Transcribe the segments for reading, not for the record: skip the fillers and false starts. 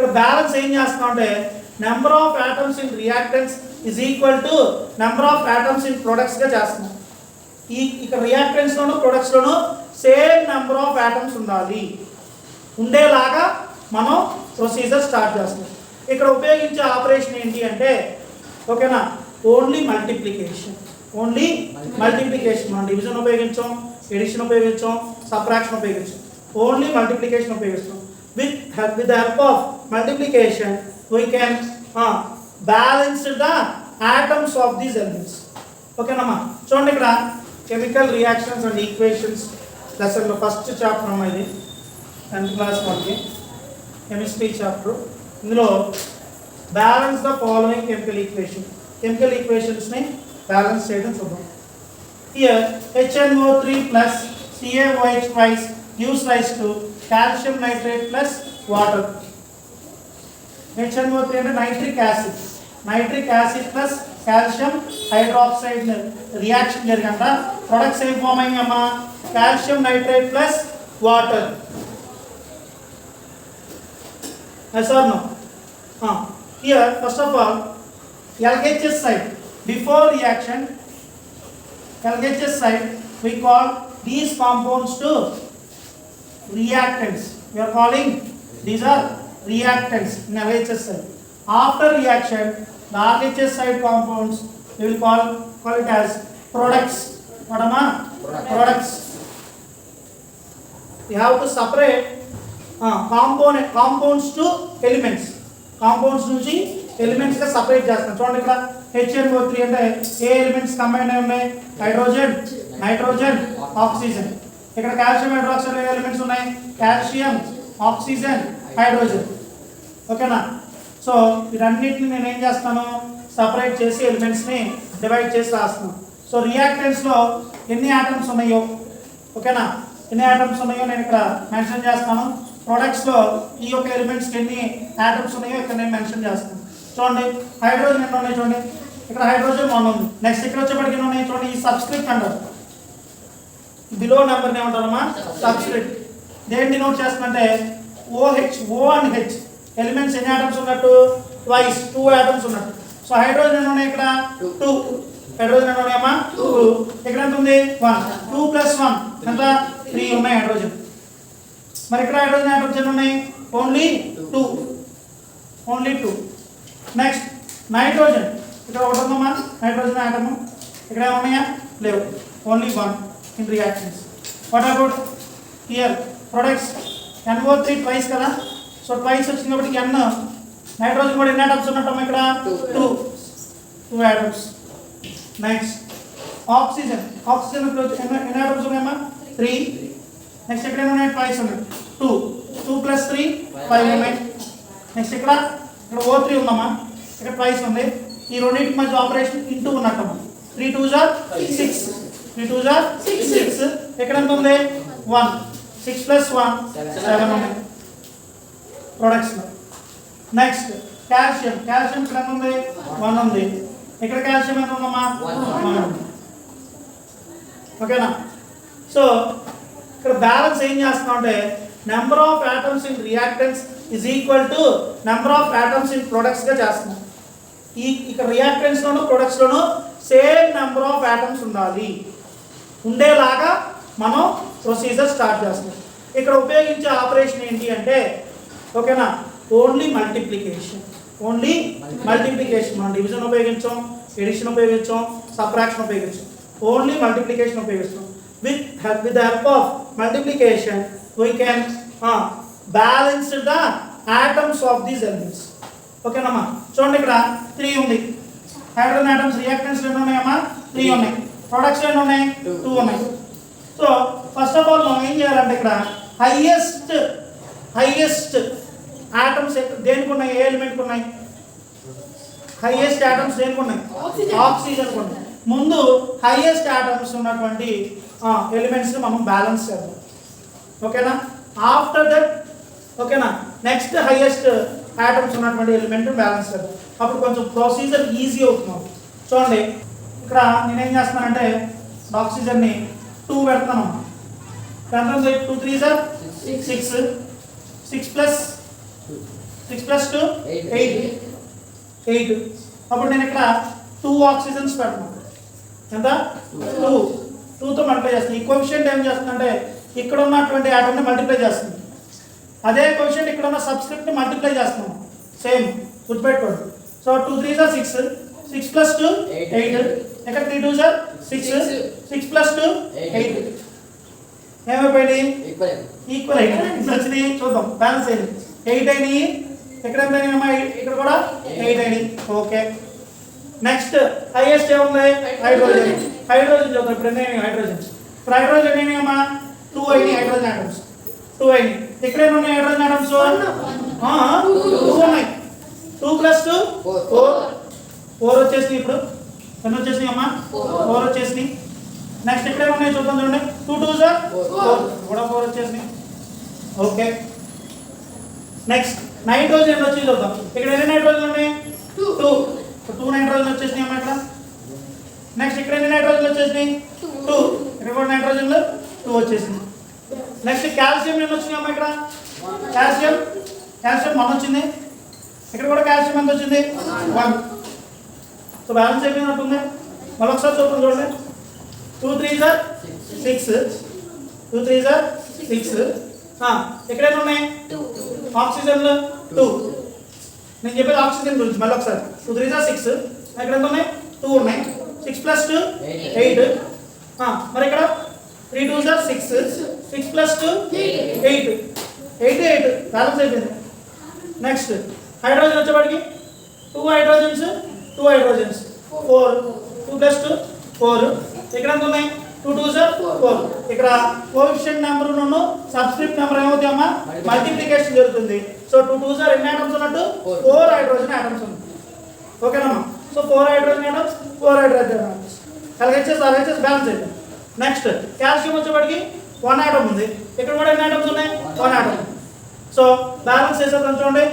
ఇక్కడ బ్యాలెన్స్ ఏం చేస్తున్నాం అంటే number of atoms in reactants is equal to number of atoms in products గా చేస్తున్నాం. ఇక్కడ reactants loan products loan same number of atoms ఉండాలి, ఉండేలాగా మనం ప్రొసీజర్ స్టార్ట్ చేస్తున్నాం. ఇక్కడ ఉపయోగించే ఆపరేషన్ ఏంటి అంటే ఓకేనా, ఓన్లీ మల్టిప్లికేషన్. Only multiplication. మనం డివిజన్ ఉపయోగించాం, ఎడిషన్ ఉపయోగించాం, సబ్ట్రాక్షన్ ఉపయోగించాం. ఓన్లీ మల్టిప్లికేషన్ ఉపయోగిస్తాం. with the help of multiplication we can balance the atoms of these elements. Okay nama, చూడండి ఇక్కడ chemical reactions and equations lesson లో ఫస్ట్ చాప్టర్ అమ్మా ఇది 10th క్లాస్ వాళ్ళకి కెమిస్ట్రీ చాప్టర్. ఇందులో balance the following chemical equations ని balance చేయడం చూద్దాం. Here HNO3 plus CaOH twice gives rise to calcium nitrate plus water. HNO3 అంటే nitric acid plus calcium hydroxide reaction జరిగంట products ఏం ఫామ్ అయ్యామా, calcium nitrate plus water. Yes or no? Here first of all LHS side before reaction, LHS side we call these compounds to reactants. We are calling these are reactants in LHS side. After reaction, the RHS side compounds we will call it as products. What am I? Products. We have to separate compounds to elements. Compounds నుంచి elements గా separate చేస్తాం. చూడండి ఇక్కడ HNO3 అంటే ఏ elements combine అయి ఉన్నాయి, hydrogen, nitrogen, oxygen. ఇక్కడ calcium hydroxide elements ఉన్నాయి, కాల్షియం, ఆక్సిజన్, హైడ్రోజన్. ఓకేనా? సో వీటన్నిటిని నేను ఏం చేస్తాను, సపరేట్ చేసి ఎలిమెంట్స్ని డివైడ్ చేసి రాస్తున్నాను. సో రియాక్టెంట్స్లో ఎన్ని ఆటమ్స్ ఉన్నాయో, ఓకేనా, ఎన్ని ఆటమ్స్ ఉన్నాయో నేను ఇక్కడ మెన్షన్ చేస్తాను. ప్రొడక్ట్స్లో ఈ యొక్క ఎలిమెంట్స్కి ఎన్ని ఆటమ్స్ ఉన్నాయో ఇక్కడ నేను మెన్షన్ చేస్తాను. చూడండి హైడ్రోజన్ ఎన్ని ఉన్నాయి చూడండి, ఇక్కడ హైడ్రోజన్ 1 ఉంది. నెక్స్ట్ ఇక్కడ వచ్చేప్పటికి ఎన్ని ఉన్నాయి చూడండి, ఈ సబ్స్క్రిప్ట్ అంటారు, బిలో నెంబర్ని ఏమంటారమ్మా, సబ్స్క్రిప్ట్. దేన్ని నోట్ చేస్తుందంటే OH, O and H elements ఎన్ని ఆటమ్స్ ఉన్నట్టు, ట్వైస్ 2 ఆటమ్స్ ఉన్నట్టు. సో హైడ్రోజన్ ఎన్ని ఉన్నాయి ఇక్కడ 2, హైడ్రోజన్ ఎన్ని ఉన్నాయమ్మా 2. ఇక్కడ ఎంత ఉంది 1, 2 + 1 ఎంత 3 ఉన్నాయి హైడ్రోజన్. మరి ఇక్కడ హైడ్రోజన్ ఆటమ్స్ ఎన్ని ఉన్నాయి, ఓన్లీ 2. నెక్స్ట్ నైట్రోజన్, ఇక్కడ ఒకటి ఉందమ్మా నైట్రోజన్ ఆటమ్, ఇక్కడ ఏమున్నాయా లేవు, only 1 in reactions. What about here products, NO3 twice కదా, సో ట్వైస్ వచ్చింది కాబట్టి N, నైట్రోజన్ కూడా ఎన్ని ఆటమ్స్ ఉన్నట్టు ఇక్కడ 2 ఆటమ్స్. నెక్స్ట్ ఆక్సిజన్ ఎన్ని ఆటమ్స్ ఉన్నాయమ్మా 3. నెక్స్ట్ ఇక్కడ ఉన్నాయి ట్వైస్ ఉన్నాయి 2 + 3 5 ఉన్నాయి. నెక్స్ట్ ఇక్కడ O3 ఉందమ్మా, ఇక్కడ ట్వైస్ ఉంది. ఈ రెండింటికి మధ్య ఆపరేషన్ ఇంటూ ఉన్నట్టమ్మా, 3 × 2 = 6, 3 × 2 = 6. ఇక్కడ ఎంత ఉంది 1, 6 + 1 7 ఉన్నాయి ప్రొడక్ట్స్లో. నెక్స్ట్ కాల్షియం ఇక్కడ ఎంత ఉంది 1 ఉంది. ఇక్కడ కాల్షియం ఎంత ఉందమ్మా 1 ఉంది. ఓకేనా? సో ఇక్కడ బ్యాలెన్స్ ఏం చేస్తున్నాం అంటే number of atoms in reactants is equal to number of atoms in products గా చేస్తున్నాం. ఇక్కడ reactants loan products loan same number of atoms ఉండాలి, ఉండేలాగా మనం ప్రొసీజర్ స్టార్ట్ చేస్తున్నాం. ఇక్కడ ఉపయోగించే ఆపరేషన్ ఏంటి అంటే ఓకేనా, ఓన్లీ మల్టిప్లికేషన్. మనం డివిజన్ ఉపయోగించాం, ఎడిషన్ ఉపయోగించాం, సబ్ట్రాక్షన్ ఉపయోగించాం. ఓన్లీ మల్టిప్లికేషన్ ఉపయోగిస్తాం. with the help of multiplication we can balance the atoms of these elements. ఓకేనమ్మా? చూడండి ఇక్కడ 3 ఉంది హైడ్రోజన్ ఆటమ్స్. రియాక్టెంట్స్ ఎన్ని ఉన్నాయమ్మా 3 ఉన్నాయి. ప్రొడక్ట్స్ ఎన్ని ఉన్నాయి 2 ఉన్నాయి. సో ఫస్ట్ ఆఫ్ ఆల్ మనం ఏం చేయాలంటే ఇక్కడ హైయెస్ట్ ఆటమ్స్ దేనికి ఉన్నాయి, ఏ ఎలిమెంట్కి ఉన్నాయి, హైయెస్ట్ ఆటమ్స్ దేనికి ఉన్నాయి, ఆక్సిజన్కి ఉన్నాయి. ముందు హైయెస్ట్ ఆటమ్స్ ఉన్నటువంటి ఎలిమెంట్స్ని మనం బ్యాలెన్స్ చేద్దాం. ఓకేనా? ఆఫ్టర్ దట్ ఓకేనా నెక్స్ట్ హైయెస్ట్ ఆటమ్స్ ఉన్నటువంటి ఎలిమెంట్ బ్యాలెన్స్ చేద్దాం. అప్పుడు కొంచెం ప్రొసీజర్ ఈజీ అవుతుంది. చూడండి ఇక్కడ నేనేం చేస్తున్నానంటే ఆక్సిజన్ని 2 పెడతాను. 2 × 3 = 6, 6 + 6 plus 2 8 అప్పుడు నేను ఇక్కడ 2 ఆక్సిజన్స్ పెడతాను ఎంత 2 తో మల్టిప్లై చేస్తాను. ఈ కోఎఫిషియంట్ ఏం చేస్తుందంటే ఇక్కడ ఉన్నటువంటి ఆటమ్ ని మల్టిప్లై చేస్తుంది. అదే కోఎఫిషియంట్ ఇక్కడ ఉన్న సబ్స్క్రిప్ట్ ని మల్టిప్లై చేస్తాం సేమ్ గుర్తుపెట్టుకోండి. సో 2 3 is 6 6 plus 2 8 ఇక్కడ 3 2 is 6 6 plus 2 8 ఏమైపోయింది ఈక్వల్ అయింది. వచ్చింది చూద్దాం బ్యాలెన్స్ అయింది 8 అయినాయి. ఇక్కడ ఎంత అయినాయి ఇక్కడ కూడా 8 అయినాయి. ఓకే నెక్స్ట్ హైయెస్ట్ ఏముంది హైడ్రోజన్. హైడ్రోజన్ చూద్దాం ఇప్పుడు ఎన్ని హైడ్రోజన్స్. ఇప్పుడు హైడ్రోజన్ ఎన్ని అమ్మా 2 అయినాయి హైడ్రోజన్ ఆటమ్స్ 2 అయినాయి. ఇక్కడ ఎన్ని ఉన్నాయి హైడ్రోజన్ ఆటమ్స్ 2 ఉన్నాయి. 2 plus 2 4 వచ్చేసినాయి. ఇప్పుడు ఎన్ని వచ్చేసినాయి అమ్మా 4 వచ్చేసినాయి. నెక్స్ట్ ఇక్కడ ఉన్నాయి చూద్దాం చూడండి 2 2 4 కూడా 4 వచ్చేసినాయి. ఓకే నెక్స్ట్ నైట్రోజన్ వచ్చి చూద్దాం. ఇక్కడ ఎన్ని నైట్రోజన్ ఉన్నాయి 2 నైట్రోజన్ వచ్చేసినాయి అమ్మా ఇక్కడ. నెక్స్ట్ ఇక్కడ ఎన్ని నైట్రోజన్ వచ్చేసినాయి 2 ఇక్కడ కూడా నైట్రోజన్లు 2 వచ్చేసింది. నెక్స్ట్ కాల్షియం ఎన్ని వచ్చినాయి అమ్మా ఇక్కడ కాల్షియం 1 వచ్చింది. ఇక్కడ కూడా కాల్షియం ఎంత వచ్చింది 1. సో బ్యాలెన్స్ అయిపోయినట్టుంది. మళ్ళీ ఒకసారి చూద్దాం చూడండి 2 3 is 6 2 3 is 6 ఇక్కడ ఎన్ని ఉన్నాయి ఆక్సిజన్లు 2. నేను చెప్పేది ఆక్సిజన్ గురించి మళ్ళీ ఒకసారి 2 3 is 6 ఇక్కడ ఎంత ఉన్నాయి 2 ఉన్నాయి. 6 plus 2 8 మరి ఇక్కడ 3 2 is 6 6 plus 2 8 8 బ్యాలెన్స్ అయిపోయింది. నెక్స్ట్ హైడ్రోజన్ వచ్చేవాడికి 2 హైడ్రోజన్స్ 4 2 plus 2 4 ఇక్కడ ఎంత ఉన్నాయి 2 2 is 4. ఇక్కడ కోఎఫిషియంట్ నెంబర్ ను సబ్స్క్రిప్ట్ నెంబర్ ఏమవుతాయి అమ్మా మల్టిప్లికేషన్ జరుగుతుంది. సో 2 2 is ఎన్ని ఆటమ్స్ ఉన్నట్టు 4 హైడ్రోజన్ ఆటమ్స్ ఉన్నాయి. ఓకేనమ్మా. So 4 hydrogen atoms 4 hydrogen atoms కలిగేసేసి RHS బ్యాలెన్స్ అయిపోయింది. నెక్స్ట్ కాల్షియం వచ్చేవాడికి 1 ఆటమ్ ఉంది. ఇక్కడ కూడా ఎన్ని ఆటమ్స్ ఉన్నాయి 1 ఆటమ్. సో బ్యాలెన్స్ చేసేద్దాం చూడండి.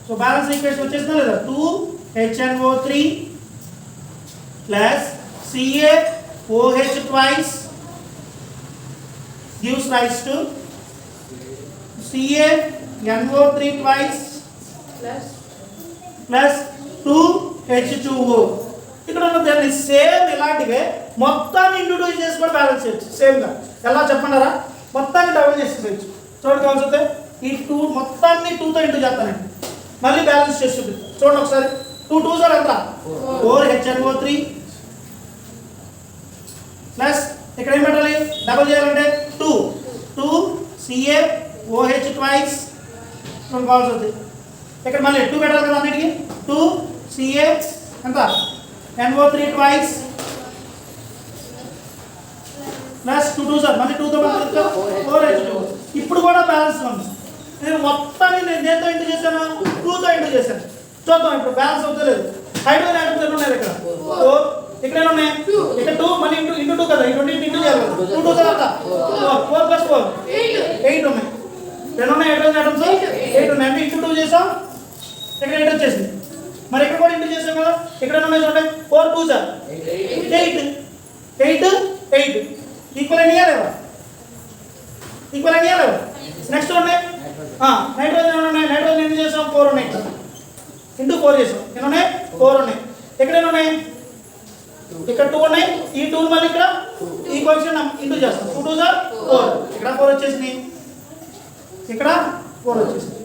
సో బ్యాలెన్స్ ఈక్వేషన్ వచ్చేసిందా లేదా 2HNO3 plus CaOH twice gives rise to CaNO3 twice plus 2H2O. ఇక్కడ ఉన్నదాన్ని సేమ్ ఇలాంటివే మొత్తాన్ని ఇంట్రొడ్యూస్ చేసి కూడా బ్యాలెన్స్ చేయొచ్చు సేమ్గా. ఎలా చెప్పండారా మొత్తాన్ని డబుల్ చేసుకోవచ్చు. చూడండి కావాల్సి ఈ 2 మొత్తాన్ని 2తో ఇంటూ చేస్తానండి మళ్ళీ బ్యాలెన్స్ చేసి చూపిస్తాను. చూడండి ఒకసారి 2 2 ఎంత 4HNO3 ప్లస్ ఇక్కడ ఏం పెట్టాలి డబుల్ చేయాలంటే 2 CaOH ట్వైస్ కావాల్సి అవుతుంది. ఇక్కడ మళ్ళీ 2 పెట్టాలి కదా అన్నిటికీ 2 Ca ఎంత NO3 ట్వైస్ ప్లస్ 2 2 మళ్ళీ 2తో 4H2. ఇప్పుడు కూడా బ్యాలెన్స్ ఉంది. నేను మొత్తాన్ని నేను దేంతో ఇంటూ చేశాను 2తో ఇంటూ చేశాను. చూద్దాం ఇప్పుడు బ్యాలెన్స్ అవుతలేదు. హైడ్రోజన్ ఆటమ్స్ ఎన్ని ఉన్నాయి ఇక్కడ 4 ఇక్కడ ఎన్ని ఉన్నాయి ఇక్కడ 2 మళ్ళీ ఇంటూ 2 కదా ఈ 20 ఇంటూ చేయాలి 2 2 తర్వాత 4 plus 4 8 ఉన్నాయి. ఎన్ని ఉన్నాయి హైడ్రోజన్ ఆటమ్స్ 8 ఉన్నాయి. అంటే ఇంటూ 2 చేసాం ఇక్కడ 8 వచ్చేసింది. మరి ఇక్కడ కూడా ఇంటూ చేసాం కదా ఇక్కడ ఎన్ని ఉన్నాయి చూడండి 4 2 8 ఈక్వల్ అయ్యా లేవా ఈక్వల్ అయ్యా లేవా. నెక్స్ట్ ఉన్నాయి నైట్రోజన్ ఉన్నాయి. నైట్రోజన్ ఎన్ని చేసాం 4 ఉన్నాయి ఇంటూ 4 చేసాం. ఎన్ని ఉన్నాయి 4 ఉన్నాయి. ఇక్కడ ఎన్ని ఉన్నాయి ఇక్కడ 2 ఉన్నాయి. ఈ 2 మళ్ళీ ఇక్కడ ఈ కోఎఫిషియంట్ ఇంటూ చేస్తాం 2 2 4 ఇక్కడ 4 వచ్చేసింది ఇక్కడ 4 వచ్చేసింది.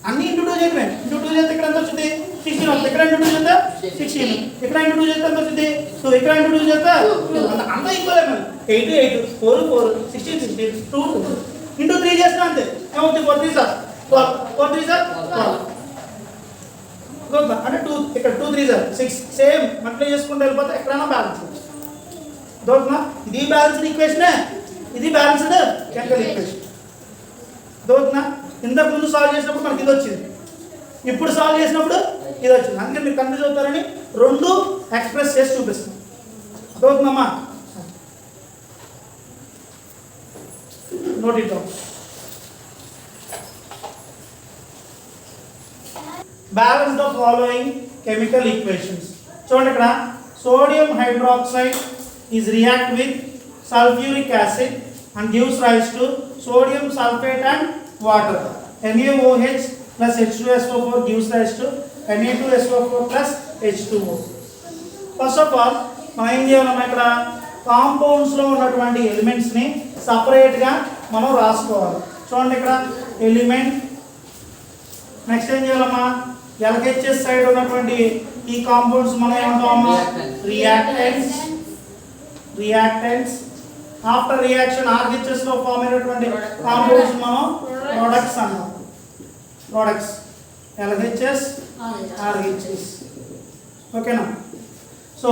అన్ని ఇంటూ 2 చేయడమే. ఇంటూ 2 చేస్తే ఇక్కడ ఎంత వచ్చింది 16 వస్తుంది. ఇక్కడ ఇంటూ 2 చేస్తే 16 ఇక్కడ ఇంటూ 2 చేస్తే ఎంత వచ్చింది 2 ఇక్కడ ఇంటూ 2 చేస్తే అంతా ఈక్వల్ అయిపోయింది 8 8 4 4 16 16 2 2 ఇంటూ 3 చేస్తే అంతే ఏమవుతుంది 4 3 4 3 12 అంటే 2 ఇక్కడ 2 3 6 సేమ్ మల్టిప్లై చేసుకుంటూ వెళ్ళిపోతే ఎక్కడైనా బ్యాలెన్స్ దొరుకుతుందా. ఇది బ్యాలెన్స్డ్ ఈక్వేషనే ఇది బ్యాలెన్స్డ్ కెమికల్ ఈక్వేషన్ దొరుకుతుందా. ఇంతకు ముందు సాల్వ్ చేసినప్పుడు మనకి ఇది వచ్చింది ఇప్పుడు సాల్వ్ చేసినప్పుడు ఇది వచ్చింది. అందుకే మీరు కన్ఫ్యూజ్ అవుతారని 2 ఎక్స్ప్రెస్ చేసి చూపిస్తాం. దొరుకుతుందమ్మా note it down. Balance the following chemical equations. చూడండి ఇక్కడ sodium hydroxide is react with sulfuric acid and gives rise to sodium sulfate and water. NaOH plus H2SO4 gives rise to Na2SO4 plus H2O. First of all మనం ఏం చేయాలన్నా ఇక్కడ కాంపౌండ్స్లో ఉన్నటువంటి ఎలిమెంట్స్ని సపరేట్గా మనం రాసుకోవాలి. చూడండి ఇక్కడ ఎలిమెంట్. నెక్స్ట్ ఏం చేయాలమ్మా, ఎల్హెచ్ఎస్ సైడ్ ఉన్నటువంటి ఈ కాంపౌండ్స్ మనం ఏమంటామమ్మా, రియాక్టెంట్స్. ఆఫ్టర్ రియాక్షన్ ఆర్హెచ్ఎస్ లో ఫామ్ అయినటువంటి కాంపౌండ్స్ మనం ప్రొడక్ట్స్ అంటాం. Products LHS RHS. ఓకేనా. సో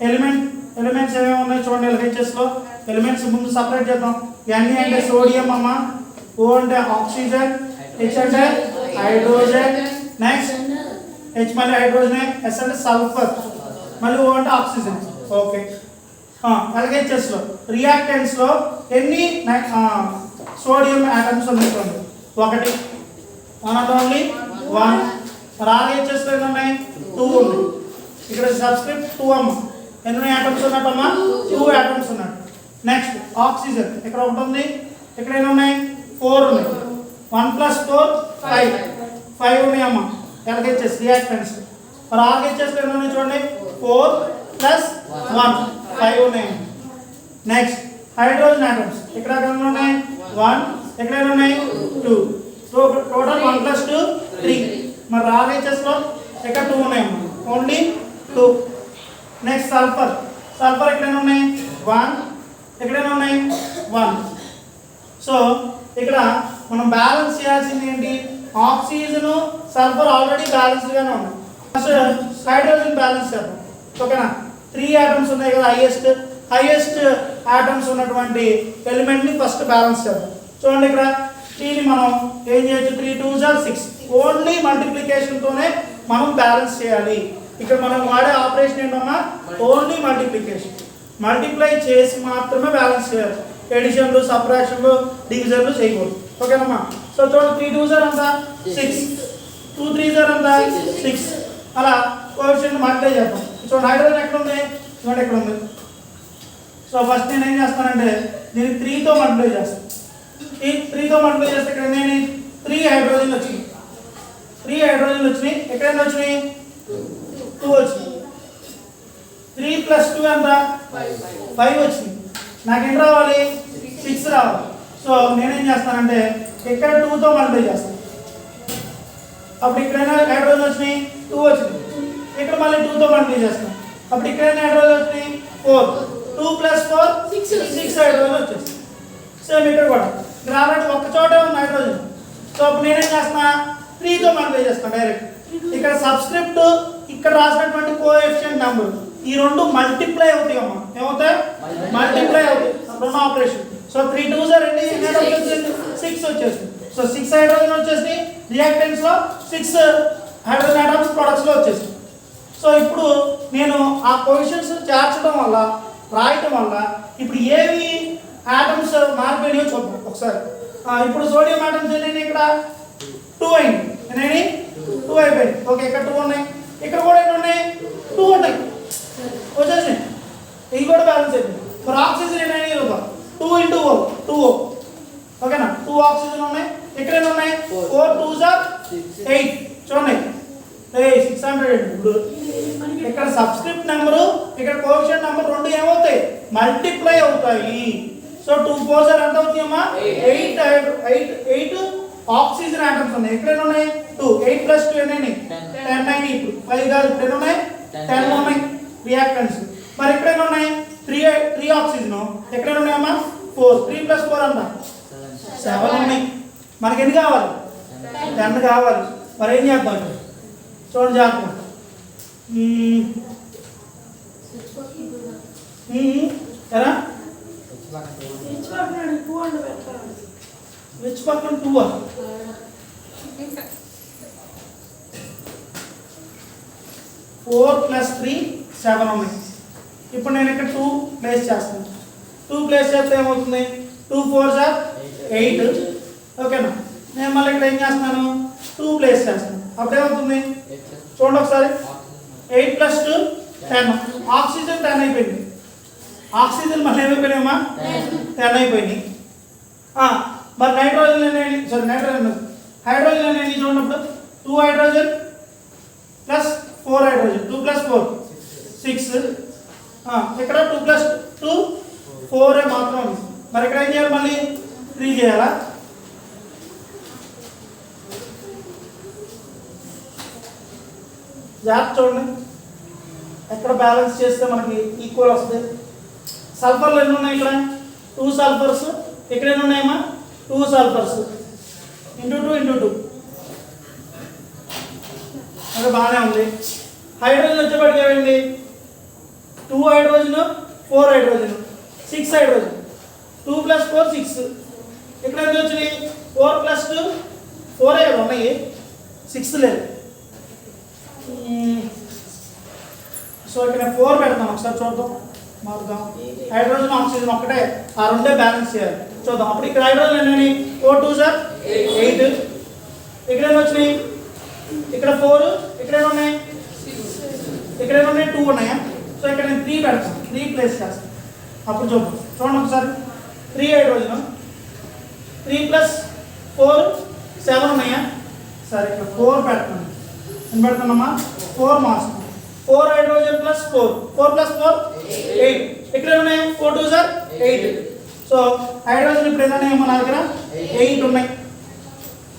ఎలిమెంట్స్ ఏమేమి ఉన్నాయి చూడండి. ఎల్హెచ్ఎస్ లో ఎలిమెంట్స్ ముందు సపరేట్ చేద్దాం. ఎన్ అంటే సోడియం అమ్మ, ఓ అంటే ఆక్సిజన్, హెచ్ అంటే హైడ్రోజన్, నెక్స్ట్ హెచ్ మళ్ళీ హైడ్రోజన్, ఎస్ అంటే సల్ఫర్, మళ్ళీ ఓ అంటే ఆక్సిజన్. ఓకే. ఎల్హెచ్ఎస్ లో రియాక్టెంట్స్ లో ఎన్ని సోడియం ఆటమ్స్ ఉన్నాయి చూడండి, 1 అండ్ ఓన్లీ 1. మరి ఆర్హెచ్ఎస్ లో ఎన్ని ఉన్నాయి, 2 ఉన్నాయి. ఇక్కడ సబ్స్క్రిప్ట్ 2 అమ్మ, ఎన్ని ఆటమ్స్ ఉన్నట్టమ్మా, 2 ఆటమ్స్ ఉన్నట్టు. నెక్స్ట్ ఆక్సిజన్ ఇక్కడ 1 ఉంది, ఇక్కడ ఎన్ని ఉన్నాయి, 4 ఉన్నాయి. 1 + 4 5 ఉన్నాయి అమ్మ ఎల్హెచ్ఎస్ రియాక్టెంట్స్. మరి ఆర్హెచ్ఎస్ లో ఎన్ని ఉన్నాయి చూడండి, 4 + 1 5 ఉన్నాయి. నెక్స్ట్ హైడ్రోజన్ ఆటమ్స్ ఇక్కడ ఎన్ని ఉన్నాయి, 1, ఇక్కడ ఎన్ని ఉన్నాయి, 2. So total 1 + 2 3. మరి ఆర్హెచ్ఎస్ లో ఇక్కడ 2 ఉన్నాయి అమ్మ, ఓన్లీ 2. నెక్స్ట్ సల్ఫర్ ఇక్కడ ఎన్ని ఉన్నాయి, 1, ఇక్కడ ఎన్ని ఉన్నాయి, 1. సో ఇక్కడ మనం బ్యాలెన్స్ చేయాల్సింది ఏంటి, ఆక్సిజన్ సల్ఫర్ ఆల్రెడీ బ్యాలెన్స్డ్ గానే ఉన్నాయి. ఫస్ట్ హైడ్రోజన్ బ్యాలెన్స్ చేద్దాం. ఓకేనా. 3 ఆటమ్స్ ఉన్నాయి కదా, హైయెస్ట్ ఆటమ్స్ ఉన్నటువంటి ఎలిమెంట్ ని ఫస్ట్ బ్యాలెన్స్ చేద్దాం. చూడండి ఇక్కడ 3ని మనం ఏం చేయొచ్చు, 3 × 2 = 6. ఓన్లీ మల్టిప్లికేషన్ తోనే మనం బ్యాలెన్స్ చేయాలి. ఇక్కడ మనం వాడే ఆపరేషన్ ఏంటమ్మా, ఓన్లీ మల్టిప్లికేషన్. మల్టిప్లై చేసి మాత్రమే బ్యాలెన్స్ చేయాలి. ఎడిషన్లు, సబ్ట్రాక్షన్లు, డివిజన్లు చేయకూడదు. ఓకేనమ్మా. సో చూడండి 3 × 2 = ఎంత, 6. 2 × 3 = ఎంత, 6. అలా కోఎఫిషియంట్ మల్టిప్లై చేద్దాం. చూడండి హైడ్రోజన్ ఎక్కడ ఉంది, చూడండి ఎక్కడ ఉంది. సో ఫస్ట్ నేను ఏం చేస్తానంటే దీన్ని 3తో మల్టిప్లై చేస్తాను. ఈ 3తో మల్టిప్లై చేస్తే ఇక్కడ నేను 3 హైడ్రోజన్లు వచ్చినాయి. 3 హైడ్రోజన్లు వచ్చినాయి. ఎక్కడైనా వచ్చినాయి, 2 వచ్చినాయి. 3 + 2 ఎంత, 5 వచ్చినాయి. నాకేం రావాలి, 6 రావాలి. సో నేనేం చేస్తానంటే ఇక్కడ 2తో మల్టిప్లై చేస్తాను. అప్పుడు ఇక్కడైనా హైడ్రోజన్ వచ్చినాయి, 2 వచ్చినాయి. ఇక్కడ మళ్ళీ 2తో మల్టిప్లై చేస్తాం. అప్పుడు ఇక్కడైనా హైడ్రోజన్ వచ్చినాయి, 4. 2 + 4 6 హైడ్రోజన్ వచ్చేస్తాయి. సేమ్ ఇక్కడ కూడా ఇక్కడ ఆల్రెడీ ఒక చోటే ఉంది హైడ్రోజన్. సో అప్పుడు నేనేం చేస్తున్నా, 3తో మల్టిప్లై చేస్తాను డైరెక్ట్. ఇక్కడ సబ్స్క్రిప్ట్, ఇక్కడ రాసినటువంటి కోఎఫిషియంట్ నెంబర్, ఈ రెండు మల్టిప్లై అవుతాయి అమ్మా. ఏమవుతాయి, మల్టిప్లై అవుతాయి. రెండు ఆపరేషన్. సో 3 × 2 = 6 వచ్చేస్తుంది. సో 6 హైడ్రోజన్ వచ్చేసి రియాక్టెంట్స్ లో 6 హైడ్రోజన్ ఆటమ్స్ ప్రొడక్ట్స్ లో వచ్చేసి. సో ఇప్పుడు నేను ఆ పొజిషన్స్ చేర్చడం వల్ల, రాయటం వల్ల ఇప్పుడు ఏవి ఆటమ్స్ మారిపోయినాయో చూద్దాం ఒకసారి. ఇప్పుడు సోడియం ఆటమ్స్ ఎన్ని, ఇక్కడ 2 అయింది, ఎన్ని 2 అయిపోయింది. ఓకే, ఇక్కడ 2 ఉన్నాయి, ఇక్కడ కూడా ఎన్ని ఉన్నాయి, 2 ఉన్నాయి వచ్చేసి. ఇవి కూడా బ్యాలెన్స్ అయిపోయింది. మరి ఆక్సిజన్ ఎన్ని చూద్దాం, 2 × O 2O. ఓకేనా. 2 ఆక్సిజన్ ఉన్నాయి. ఇక్కడ ఎన్ని ఉన్నాయి, 4 × 2 = 8. చూడండి 600. ఇప్పుడు ఇక్కడ సబ్స్క్రిప్ట్ నెంబరు, ఇక్కడ కోఎఫిషియంట్ నెంబర్ రెండు ఏమవుతాయి, మల్టిప్లై అవుతాయి. సో 2 × 4 = ఎంత అవుతుంది అమ్మా, 8 ఆక్సిజన్ ఆటమ్స్ ఉన్నాయి. ఇక్కడ ఎన్ని ఉన్నాయి, 2. 8 + 2 ఎన్ని, 10 అయినాయి. ఇప్పుడు 5 కాదు, ఇక్కడ ఎన్ని ఉన్నాయి, 10 ఉన్నాయి రియాక్టెంట్స్. మరి ఇక్కడ ఎన్ని ఉన్నాయి, 3 ఆక్సిజన్. ఎక్కడ ఎన్ని ఉన్నాయమ్మా, 4. 3 + 4 ఎంత, 7 ఉన్నాయి. మనకి ఎన్ని కావాలి, 10 కావాలి. మరి ఏం చేద్దాం, చూడండి జాగ్రత్త. ఎలా విచ్ పక్కన 2 4 + 3 7 ఉన్నాయి. ఇప్పుడు నేను ఇక్కడ 2 ప్లేస్ చేస్తాను. 2 ప్లేస్ చేస్తే ఏమవుతుంది, 2 × 4 = 8. ఓకేనా. నేను మళ్ళీ ఇక్కడ ఏం చేస్తున్నాను, 2 ప్లేస్ చేస్తాను. అప్పుడు ఏమవుతుంది చూడండి ఒకసారి, 8 + 2 10. ఆక్సిజన్ 10 అయిపోయింది. ఆక్సిజన్ మళ్ళీ ఏమైపోయినాయమ్మా, 10 అయిపోయినాయి. మరి నైట్రోజన్ హైడ్రోజన్ అనేది చూడప్పుడు 2 హైడ్రోజన్ ప్లస్ 4 హైడ్రోజన్ 2 ప్లస్ 4 6 ఇక్కడ 2 ప్లస్ 2 4 మాత్రం ఉంది. మరి ఇక్కడ ఏం చేయాలి మళ్ళీ 3 చేయాలా జాగ్రత్త చూడండి ఎక్కడ బ్యాలెన్స్ చేస్తే మనకి ఈక్వల్ వస్తుంది. సల్ఫర్లు ఎన్ని ఉన్నాయి ఇక్కడ 2 సల్ఫర్స్ ఇక్కడ ఎన్ని ఉన్నాయమ్మా 2 సల్ఫర్స్ ఇంటూ 2 ఇంటూ 2 అది బాగానే ఉంది. హైడ్రోజన్ వచ్చేప్పటికి ఏమైంది 2 హైడ్రోజన్ 4 హైడ్రోజన్ 6 హైడ్రోజన్ 2 ప్లస్ 4 6 ఇక్కడ ఎంత వచ్చింది 4 ప్లస్ 2 4 ఉన్నాయి 6 లేదు. సో ఇక్కడ 4 పెడతాం ఒకసారి చూద్దాం మారుద్దాం. హైడ్రోజన్ ఆక్సిజన్ ఒక్కటే ఆ రెండే బ్యాలెన్స్ చేయాలి చూద్దాం. అప్పుడు ఇక్కడ హైడ్రోజన్ ఎన్ని 4 2 సార్ 8 ఇక్కడ ఎన్ని వచ్చినాయి ఇక్కడ 4 ఇక్కడ ఎన్ని ఉన్నాయి ఇక్కడ ఎన్ని ఉన్నాయి 2 ఉన్నాయా. సో ఇక్కడ నేను 3 పెడతాను 3 ప్లేస్ చేస్తాను అప్పుడు చూద్దాం. చూడండి ఒకసారి 3 హైడ్రోజన్ 3 ప్లస్ 4 7 ఉన్నాయా. సరే ఇక్కడ 4 పెడతాను ఎన్ని పెడతానమ్మా 4 మార్క్స్ 4 హైడ్రోజన్ ప్లస్ 4 ప్లస్ 4 8 ఇక్కడ ఉన్నాయి 4 2 సార్ 8. సో హైడ్రోజన్ ఇప్పుడు ఎన్ని ఉన్నాయి మన దగ్గర 8 ఉన్నాయి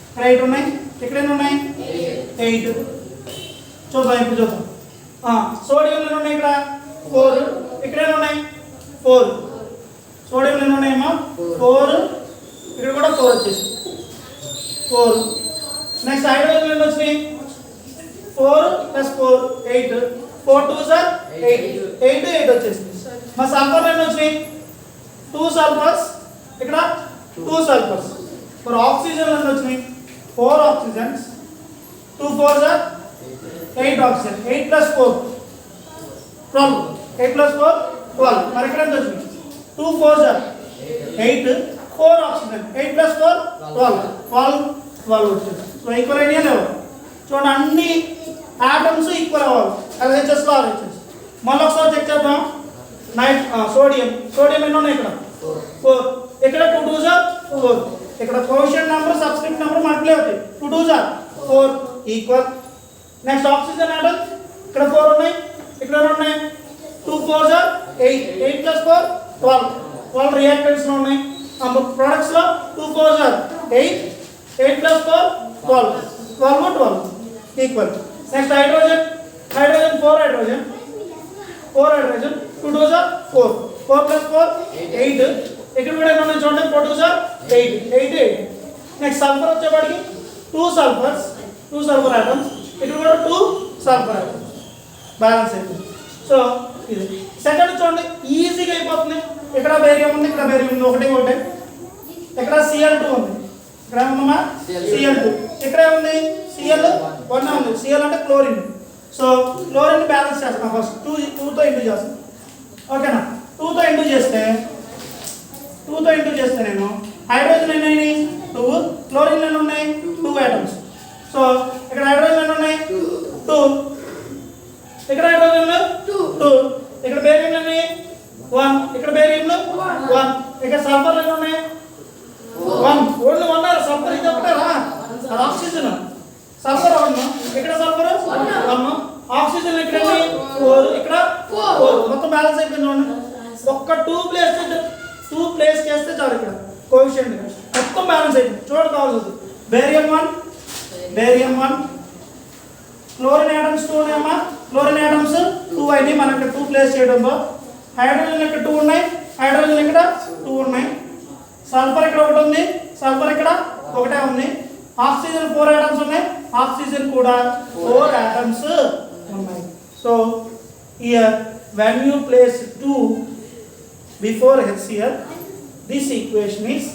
ఇక్కడ 8 ఉన్నాయి ఇక్కడ ఎన్ని ఉన్నాయి 8. చూద్దాం ఇప్పుడు చూద్దాం. సోడియం ఎన్ని ఉన్నాయి ఇక్కడ 4 ఇక్కడ ఎన్ని ఉన్నాయి 4 సోడియం ఎన్ని ఉన్నాయమ్మా 4 ఇక్కడ కూడా 4 వచ్చేసి 4. నెక్స్ట్ హైడ్రోజన్ ఎన్ని వచ్చినాయి 4 ప్లస్ 4 8 4 2 సార్ 8 8 వచ్చేసింది. మా సల్ఫర్ ఎన్ని వచ్చినాయి 2 సల్ఫర్స్ ఇక్కడ 2 సల్ఫర్స్. మరి ఆక్సిజన్ ఎన్ని వచ్చినాయి 4 oxygens 2 4 sir 8 oxygen 8 plus 4 12 8 plus 4 12. మరి ఇక్కడ ఎంత వచ్చింది 2 4 సార్ 8 4 ఆక్సిజన్ 8 ప్లస్ 4 12 12 వచ్చింది. సో ఈక్వల్ అయినా లేవు చూడండి అన్ని ఆటమ్స్ ఈక్వల్ అవ్వాలి LHSలో RHS. మళ్ళీ ఒకసారి చెక్ చేద్దాం. సోడియం ఎన్ని ఉన్నాయి ఇక్కడ 4 ఇక్కడ 2 2 సార్ 4 ఇక్కడ quotient number subscript number multiply అవుతాయి 2 2 sir 4 equal. Next oxygen atom ఇక్కడ 4 ఉన్నాయి ఇక్కడ ఉన్నాయి 2 4 సార్ 8 8 ప్లస్ 4 12 రియాక్టెంట్స్లో ఉన్నాయి. ప్రొడక్ట్స్లో 2 4 sir 8 8 plus 4 12 equal. Next hydrogen 4 hydrogen 2 2 sir 4 plus 4 8 ఇక్కడ కూడా ఏమన్నా చూడండి 4 2 సార్ 8. నెక్స్ట్ సల్ఫర్ వచ్చేప్పటికి 2 సల్ఫర్ ఐటమ్స్ ఇక్కడ కూడా 2 సల్ఫర్ ఐటమ్స్ బ్యాలెన్స్ అయిపోయింది. సో ఇది సెకండ్ చూడండి ఈజీగా అయిపోతుంది. ఇక్కడ బేరియం ఉంది ఇక్కడ బేరియం ఉంది ఒకటే ఇక్కడ Cl2 ఉంది ఇక్కడ ఏమన్నా Cl2 ఇక్కడ ఉంది Cl1 ఉంది Cl అంటే క్లోరిన్. సో క్లోరిన్ బ్యాలెన్స్ చేస్తాం ఫస్ట్ 2 తో ఇంటూ చేస్తాం ఓకేనా. 2 తో ఇంటూ చేస్తే నేను హైడ్రోజన్ ఎన్ని ఉన్నాయి 2 క్లోరిన్ ఎన్ని ఉన్నాయి 2 ఐటమ్స్. సో ఇక్కడ హైడ్రోజన్ ఎన్ని ఉన్నాయి 2 ఇక్కడ హైడ్రోజన్ 2 ఇక్కడ బేరియం ఎన్ని 1 ఇక్కడ బేరియం 1 ఇక్కడ సల్ఫర్ ఎన్ని ఉన్నాయి 1 ఓన్లీ 1 సల్ఫర్ ఇది ఒకటేరా అది ఆక్సిజన్ సల్ఫర్ 1 ఇక్కడ సల్ఫర్ 1 ఆక్సిజన్ ఇక్కడ 4 ఇక్కడ 4 మొత్తం బ్యాలెన్స్ అయిపోయింది చూడండి. ఒక్క 2 ప్లేస్ చేస్తే చాలు ఇక్కడ కోఎఫిషియంట్ మొత్తం బ్యాలెన్స్ అయిపోయింది చూడండి కావాల్సింది. బేరియం 1 క్లోరిన్ ఆటమ్స్ 2 ఉన్నాయమ్మా క్లోరిన్ ఆటమ్స్ 2 అయినాయి మనం ఇక్కడ 2 ప్లేస్ చేయడంతో. హైడ్రోజన్ ఇక్కడ 2 ఉన్నాయి హైడ్రోజన్ ఇక్కడ 2 ఉన్నాయి. సల్ఫర్ ఇక్కడ ఒకటి ఉంది సల్ఫర్ ఇక్కడ ఒకటే ఉంది. ఆక్సిజన్ 4 ఆటమ్స్ ఉన్నాయి ఆక్సిజన్ కూడా 4 ఆటమ్స్ ఉన్నాయి. So here when you place 2 before HCl this equation is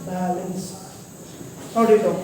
balanced. Note it down.